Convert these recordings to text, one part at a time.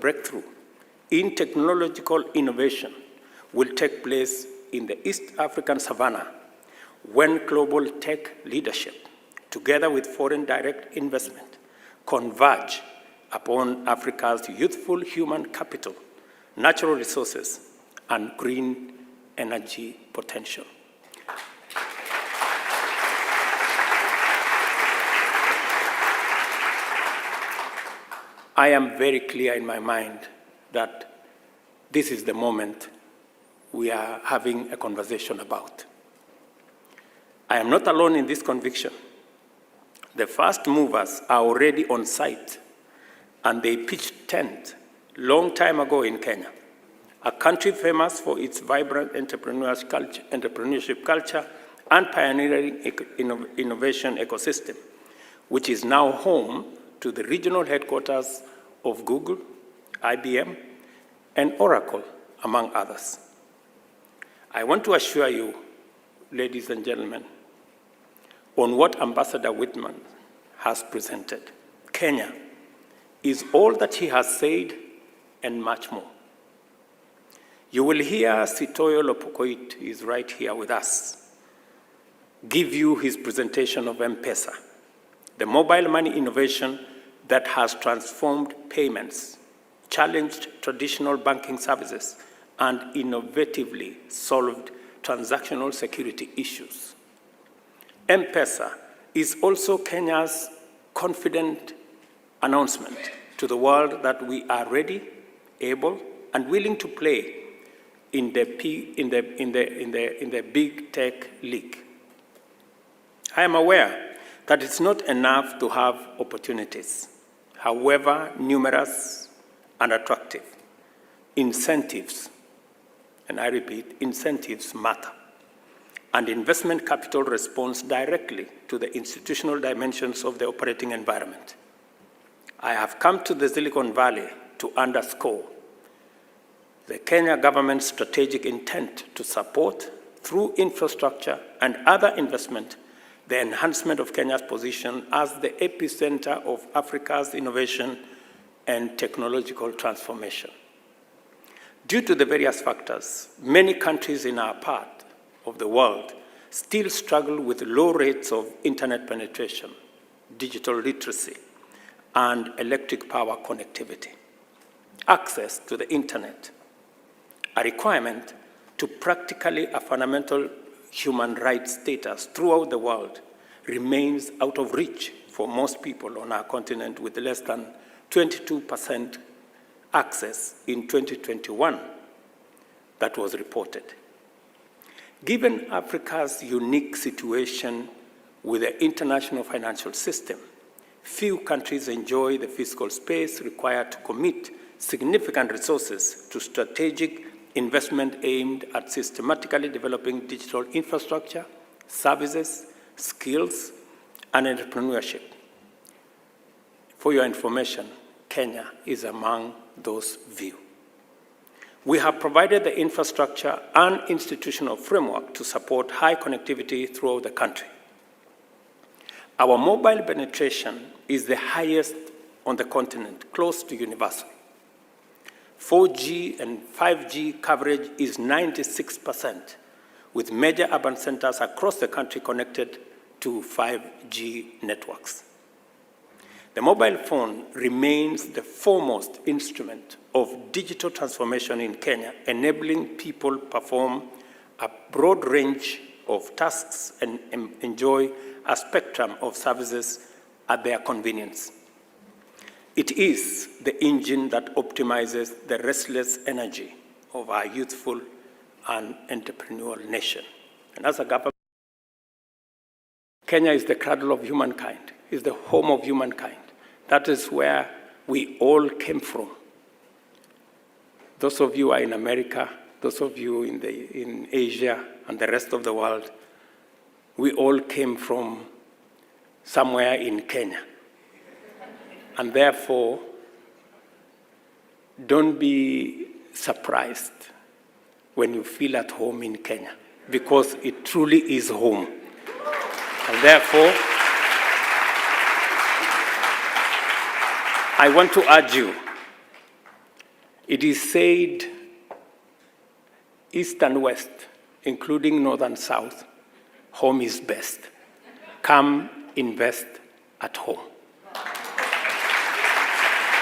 breakthrough in technological innovation will take place in the East African savannah when global tech leadership, together with foreign direct investment, converge upon Africa's youthful human capital, natural resources, and green energy potential. I am very clear in my mind that this is the moment we are having a conversation about. I am not alone in this conviction. The first movers are already on site, and they pitched tent long time ago in Kenya, a country famous for its vibrant entrepreneurship culture and pioneering innovation ecosystem, which is now home to the regional headquarters of Google, IBM, and Oracle, among others. I want to assure you, ladies and gentlemen, on what Ambassador Whitman has presented. Kenya is all that he has said and much more. You will hear Sitoyo Lopokoit, who is right here with us, give you his presentation of M-Pesa, the mobile money innovation that has transformed payments, challenged traditional banking services, and innovatively solved transactional security issues. M-Pesa is also Kenya's confident announcement to the world that we are ready, able, and willing to play in the big tech league. I am aware that it's not enough to have opportunities, however numerous and attractive. Incentives, and I repeat, incentives matter. And investment capital responds directly to the institutional dimensions of the operating environment. I have come to the Silicon Valley to underscore the Kenya government's strategic intent to support, through infrastructure and other investment, the enhancement of Kenya's position as the epicenter of Africa's innovation and technological transformation. Due to the various factors, many countries in our part of the world still struggle with low rates of internet penetration, digital literacy, and electric power connectivity. Access to the internet, a requirement to practically a fundamental human rights status throughout the world, remains out of reach for most people on our continent, with less than 22% access in 2021 that was reported. Given Africa's unique situation with the international financial system, few countries enjoy the fiscal space required to commit significant resources to strategic investment aimed at systematically developing digital infrastructure, services, skills, and entrepreneurship. For your information, Kenya is among those few. We have provided the infrastructure and institutional framework to support high connectivity throughout the country. Our mobile penetration is the highest on the continent, close to universal. 4G and 5G coverage is 96%, with major urban centers across the country connected to 5G networks. The mobile phone remains the foremost instrument of digital transformation in Kenya, enabling people perform a broad range of tasks and enjoy a spectrum of services at their convenience. It is the engine that optimizes the restless energy of our youthful and entrepreneurial nation. And as a government, Kenya is the cradle of humankind, is the home of humankind. That is where we all came from. Those of you who are in America, those of you in Asia and the rest of the world, we all came from somewhere in Kenya. And therefore, don't be surprised when you feel at home in Kenya, because it truly is home. And therefore, I want to urge you It is said, east and west, including north and south, home is best. Come invest at home.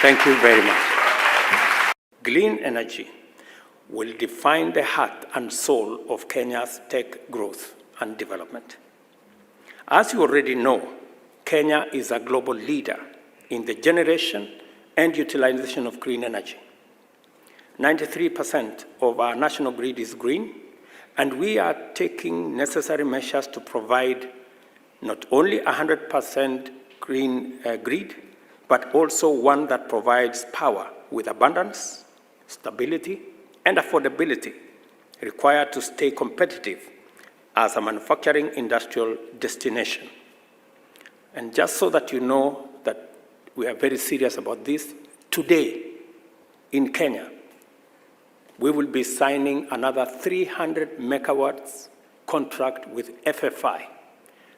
Thank you very much. Clean energy will define the heart and soul of Kenya's tech growth and development. As you already know, Kenya is a global leader in the generation and utilization of green energy. 93% of our national grid is green, and we are taking necessary measures to provide not only 100% green grid, but also one that provides power with abundance, stability, and affordability required to stay competitive as a manufacturing industrial destination. And just so that you know that we are very serious about this, today in Kenya, we will be signing another 300 megawatts contract with FFI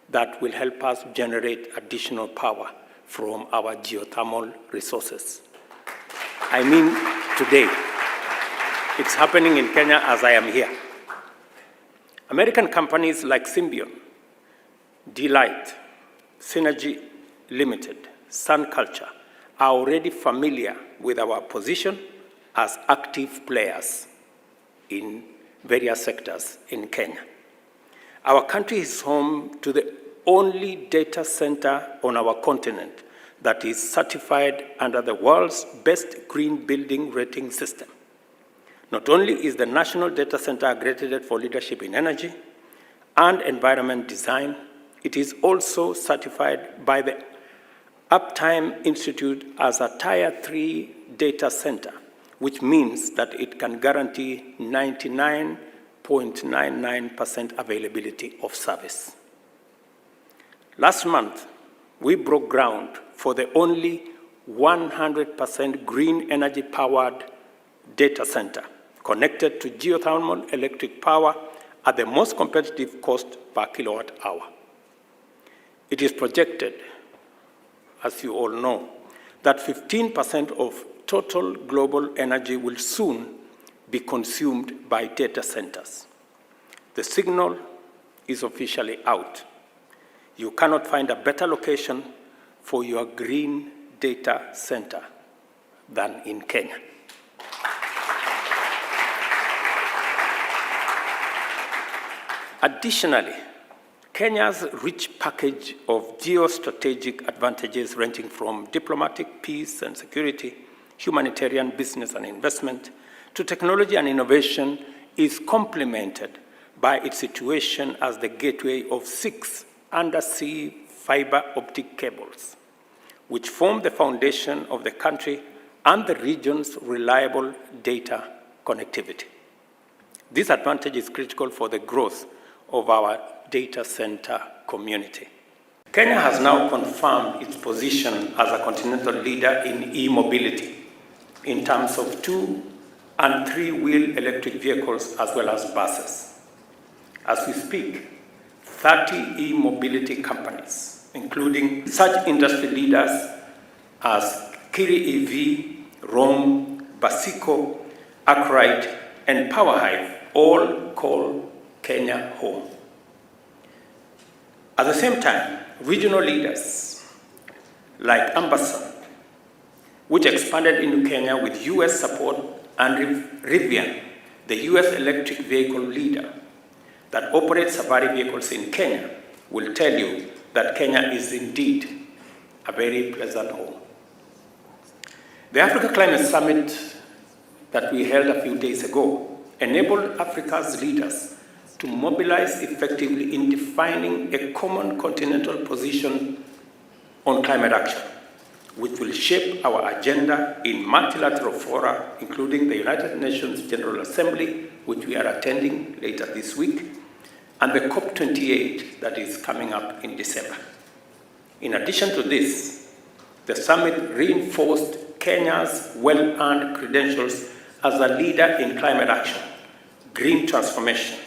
that will help us generate additional power from our geothermal resources. I mean today. It's happening in Kenya as I am here. American companies like Symbion, Delight, Synergy Limited, Sun Culture are already familiar with our position as active players in various sectors in Kenya. Our country is home to the only data center on our continent that is certified under the world's best green building rating system. Not only is the National Data Center accredited for leadership in energy and environment design, it is also certified by the Uptime Institute as a Tier 3 data center, which means that it can guarantee 99.99% availability of service. Last month, we broke ground for the only 100% green energy-powered data center connected to geothermal electric power at the most competitive cost per kilowatt hour. It is projected, as you all know, that 15% of total global energy will soon be consumed by data centers. The signal is officially out. You cannot find a better location for your green data center than in Kenya. Additionally, Kenya's rich package of geostrategic advantages ranging from diplomatic, peace and security, humanitarian, business and investment, to technology and innovation is complemented by its situation as the gateway of 6 undersea fiber optic cables, which form the foundation of the country and the region's reliable data connectivity. This advantage is critical for the growth of our data center community. Kenya has now confirmed its position as a continental leader in e-mobility in terms of 2- and 3-wheel electric vehicles as well as buses. As we speak, 30 e-mobility companies, including such industry leaders as Kiri EV, Rome, Basico, Akrite, and Powerhive, all call Kenya home. At the same time, regional leaders like Amazon, which expanded into Kenya with US support, and Rivian, the US electric vehicle leader that operates safari vehicles in Kenya, will tell you that Kenya is indeed a very pleasant home. The Africa Climate Summit that we held a few days ago enabled Africa's leaders to mobilize effectively in defining a common continental position on climate action, which will shape our agenda in multilateral fora, including the United Nations General Assembly, which we are attending later this week, and the COP28 that is coming up in December. In addition to this, the summit reinforced Kenya's well-earned credentials as a leader in climate action, green transformation,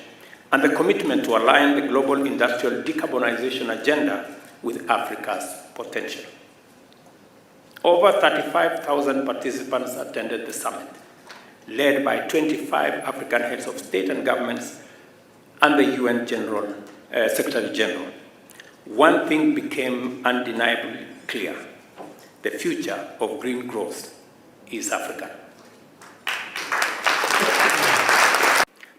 and the commitment to align the global industrial decarbonization agenda with Africa's potential. Over 35,000 participants attended the summit, led by 25 African heads of state and governments and the UN Secretary General. One thing became undeniably clear: the future of green growth is African.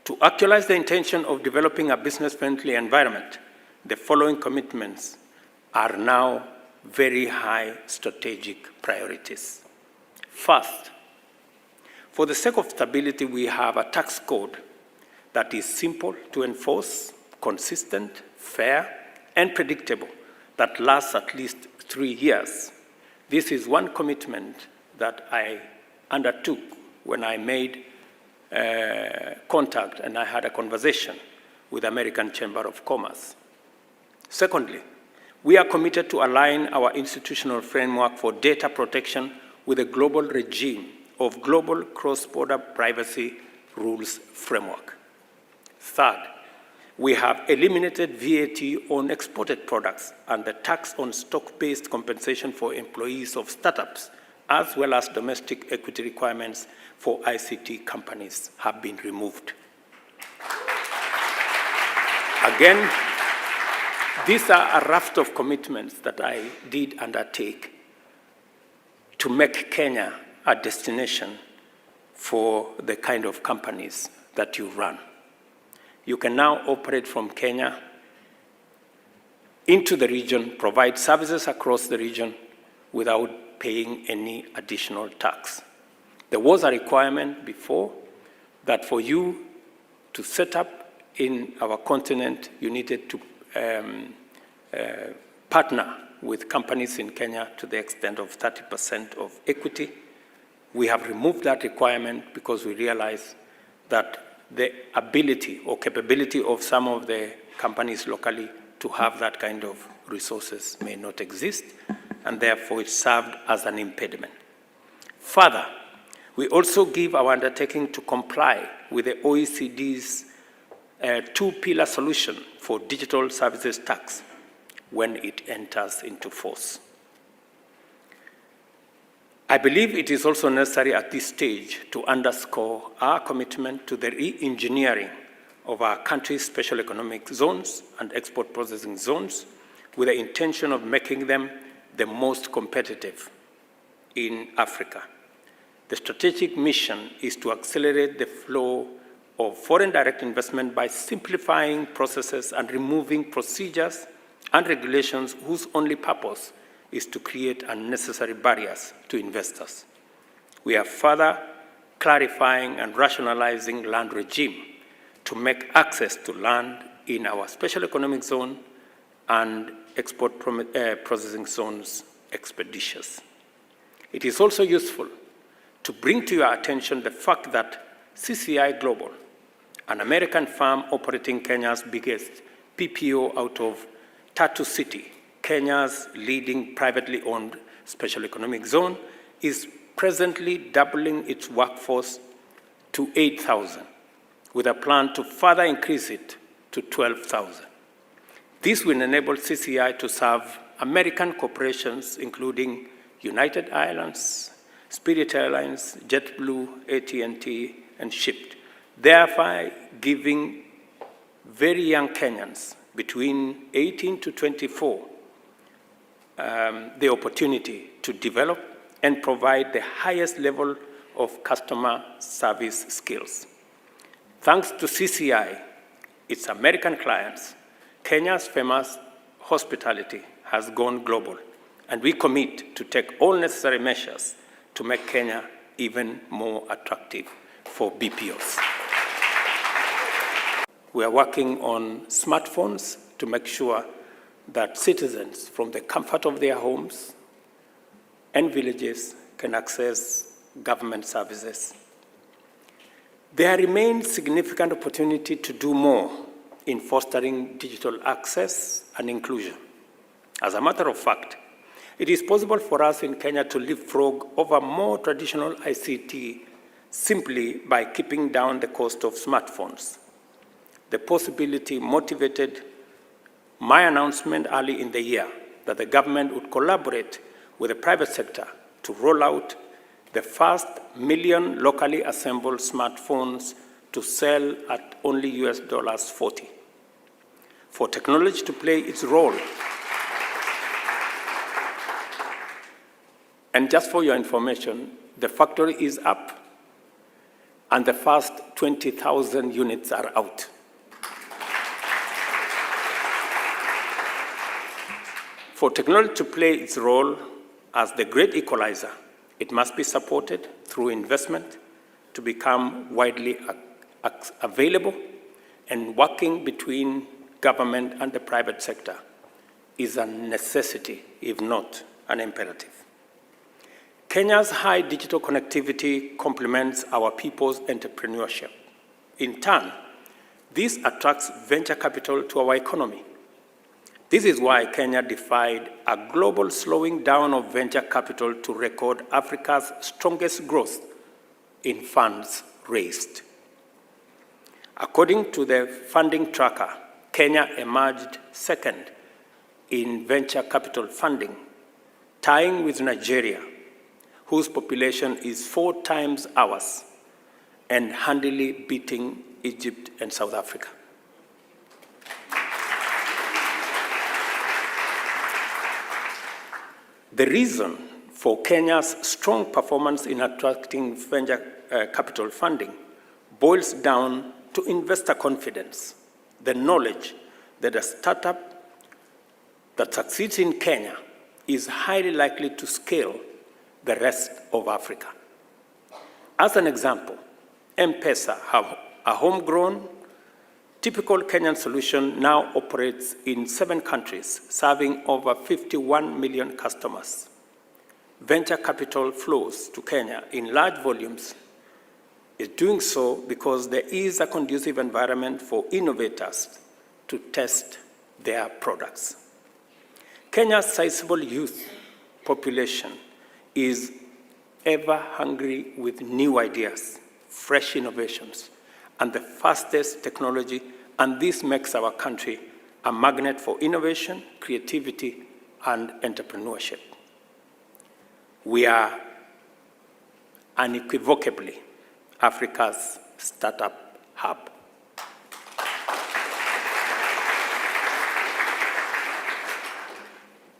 To actualize the intention of developing a business-friendly environment, the following commitments are now very high strategic priorities. First, for the sake of stability, we have a tax code that is simple to enforce, consistent, fair, and predictable, that lasts at least 3 years. This is one commitment that I undertook when I made contact and I had a conversation with the American Chamber of Commerce. Secondly, we are committed to align our institutional framework for data protection with a global regime of global cross-border privacy rules framework. Third, we have eliminated VAT on exported products and the tax on stock-based compensation for employees of startups, as well as domestic equity requirements for ICT companies have been removed. Again, these are a raft of commitments that I did undertake to make Kenya a destination for the kind of companies that you run. You can now operate from Kenya into the region, provide services across the region without paying any additional tax. There was a requirement before that for you to set up in our continent, you needed to partner with companies in Kenya to the extent of 30% of equity. We have removed that requirement because we realize that the ability or capability of some of the companies locally to have that kind of resources may not exist, and therefore it served as an impediment. Further, we also give our undertaking to comply with the OECD's two-pillar solution for digital services tax when it enters into force. I believe it is also necessary at this stage to underscore our commitment to the re-engineering of our country's special economic zones and export processing zones with the intention of making them the most competitive in Africa. The strategic mission is to accelerate the flow of foreign direct investment by simplifying processes and removing procedures and regulations whose only purpose is to create unnecessary barriers to investors. We are further clarifying and rationalizing land regime to make access to land in our special economic zone and export processing zones expeditious. It is also useful to bring to your attention the fact that CCI Global, an American firm operating Kenya's biggest PPO out of Tatu City, Kenya's leading privately owned special economic zone, is presently doubling its workforce to 8,000, with a plan to further increase it to 12,000. This will enable CCI to serve American corporations including United Airlines, Spirit Airlines, JetBlue, AT&T, and Shipt, thereby giving very young Kenyans between 18 to 24 the opportunity to develop and provide the highest level of customer service skills. Thanks to CCI, its American clients, Kenya's famous hospitality has gone global, and we commit to take all necessary measures to make Kenya even more attractive for BPOs. We are working on smartphones to make sure that citizens from the comfort of their homes and villages can access government services. There remains significant opportunity to do more in fostering digital access and inclusion. As a matter of fact, it is possible for us in Kenya to leapfrog over more traditional ICT simply by keeping down the cost of smartphones. The possibility motivated my announcement early in the year that the government would collaborate with the private sector to roll out the first million locally assembled smartphones to sell at only $40. For technology to play its role. And just for your information, the factory is up and the first 20,000 units are out. For technology to play its role as the great equalizer, it must be supported through investment to become widely available, and working between government and the private sector is a necessity, if not an imperative. Kenya's high digital connectivity complements our people's entrepreneurship. In turn, this attracts venture capital to our economy. This is why Kenya defied a global slowing down of venture capital to record Africa's strongest growth in funds raised. According to the funding tracker, Kenya emerged second in venture capital funding, tying with Nigeria, whose population is 4 times ours, and handily beating Egypt and South Africa. The reason for Kenya's strong performance in attracting venture capital funding boils down to investor confidence, the knowledge that a startup that succeeds in Kenya is highly likely to scale the rest of Africa. As an example, M-Pesa, a homegrown, typical Kenyan solution, now operates in 7 countries, serving over 51 million customers. Venture capital flows to Kenya in large volumes. Is doing so because there is a conducive environment for innovators to test their products. Kenya's sizable youth population is ever hungry with new ideas, fresh innovations, and the fastest technology, and this makes our country a magnet for innovation, creativity, and entrepreneurship. We are unequivocally Africa's startup hub.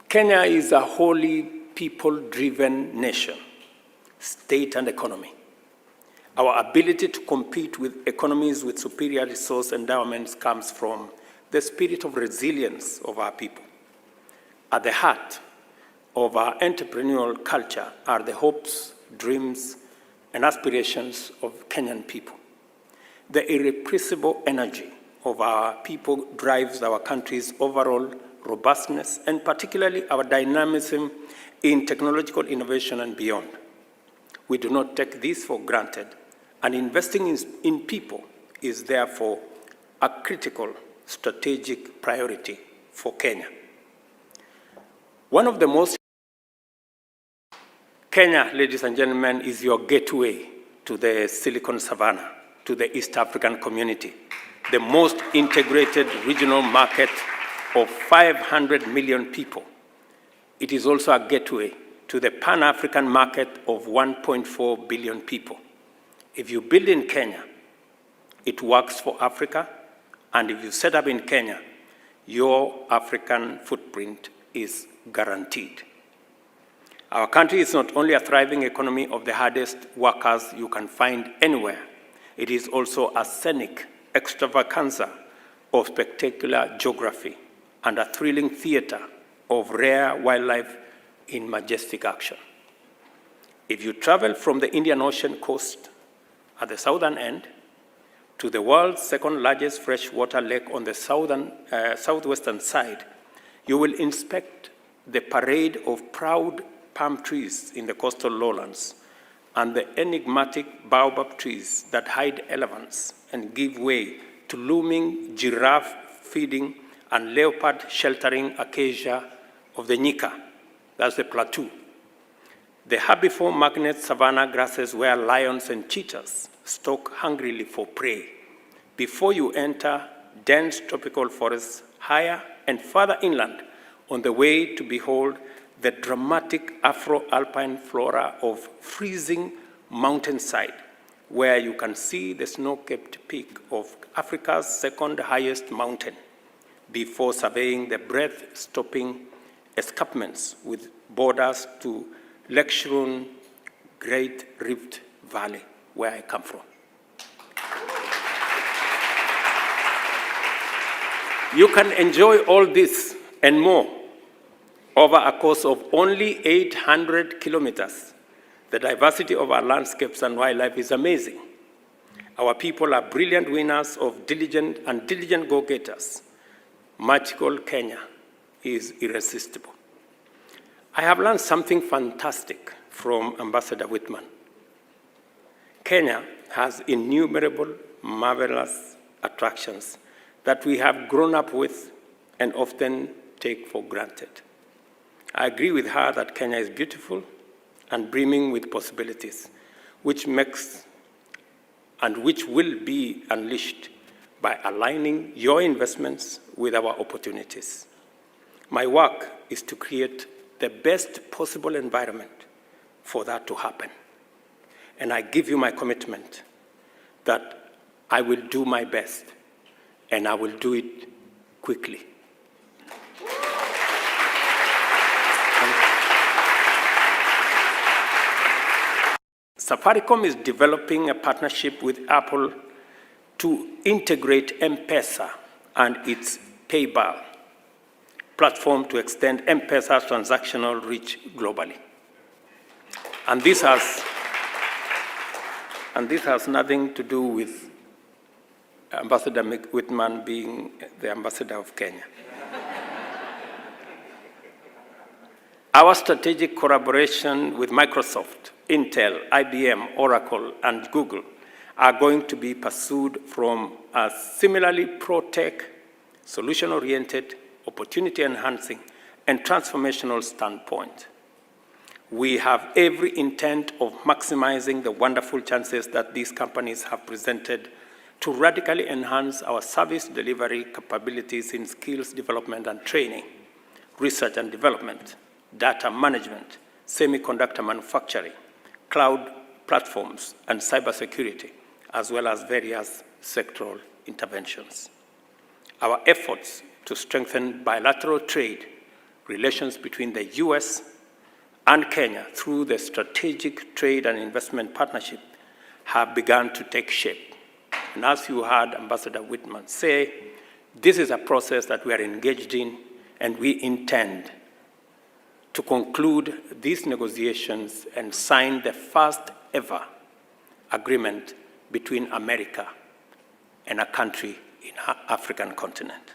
Kenya is a wholly people-driven nation, state and economy. Our ability to compete with economies with superior resource endowments comes from the spirit of resilience of our people. At the heart of our entrepreneurial culture are the hopes, dreams, and aspirations of Kenyan people. The irrepressible energy of our people drives our country's overall robustness, and particularly our dynamism in technological innovation and beyond. We do not take this for granted, and investing in people is therefore a critical strategic priority for Kenya. One of the most Kenya, ladies and gentlemen, is your gateway to the Silicon Savannah, to the East African community, the most integrated regional market of 500 million people. It is also a gateway to the Pan-African market of 1.4 billion people. If you build in Kenya, it works for Africa, and if you set up in Kenya, your African footprint is guaranteed. Our country is not only a thriving economy of the hardest workers you can find anywhere, it is also a scenic extravaganza of spectacular geography and a thrilling theater of rare wildlife in majestic action. If you travel from the Indian Ocean coast at the southern end to the world's second largest freshwater lake on the southwestern side, you will inspect the parade of proud palm trees in the coastal lowlands and the enigmatic baobab trees that hide elephants and give way to looming giraffe feeding and leopard sheltering acacia of the Nyika, that's the plateau. The herbivorous magnet savanna grasses where lions and cheetahs stalk hungrily for prey before you enter dense tropical forests higher and further inland on the way to behold the dramatic Afro-alpine flora of freezing mountainside, where you can see the snow-capped peak of Africa's second highest mountain before surveying the breath-stopping escarpments with borders to Lake Shirun, Great Rift Valley, where I come from. You can enjoy all this and more over a course of only 800 kilometers. The diversity of our landscapes and wildlife is amazing. Our people are brilliant winners of diligent go-getters. Magical Kenya is irresistible. I have learned something fantastic from Ambassador Whitman. Kenya has innumerable, marvelous attractions that we have grown up with and often take for granted. I agree with her that Kenya is beautiful and brimming with possibilities, which will be unleashed by aligning your investments with our opportunities. My work is to create the best possible environment for that to happen. And I give you my commitment that I will do my best, and I will do it quickly. Safaricom is developing a partnership with Apple to integrate M-Pesa and its PayPal platform to extend M-Pesa's transactional reach globally. And this has nothing to do with Ambassador Whitman being the ambassador of Kenya. Our strategic collaboration with Microsoft, Intel, IBM, Oracle, and Google are going to be pursued from a similarly pro-tech, solution-oriented, opportunity-enhancing, and transformational standpoint. We have every intent of maximizing the wonderful chances that these companies have presented to radically enhance our service delivery capabilities in skills development and training, research and development, data management, semiconductor manufacturing, cloud platforms, and cybersecurity, as well as various sectoral interventions. Our efforts to strengthen bilateral trade relations between the US and Kenya through the Strategic Trade and Investment Partnership have begun to take shape. And as you heard Ambassador Whitman say, this is a process that we are engaged in, and we intend to conclude these negotiations and sign the first ever agreement between America and a country in the African continent.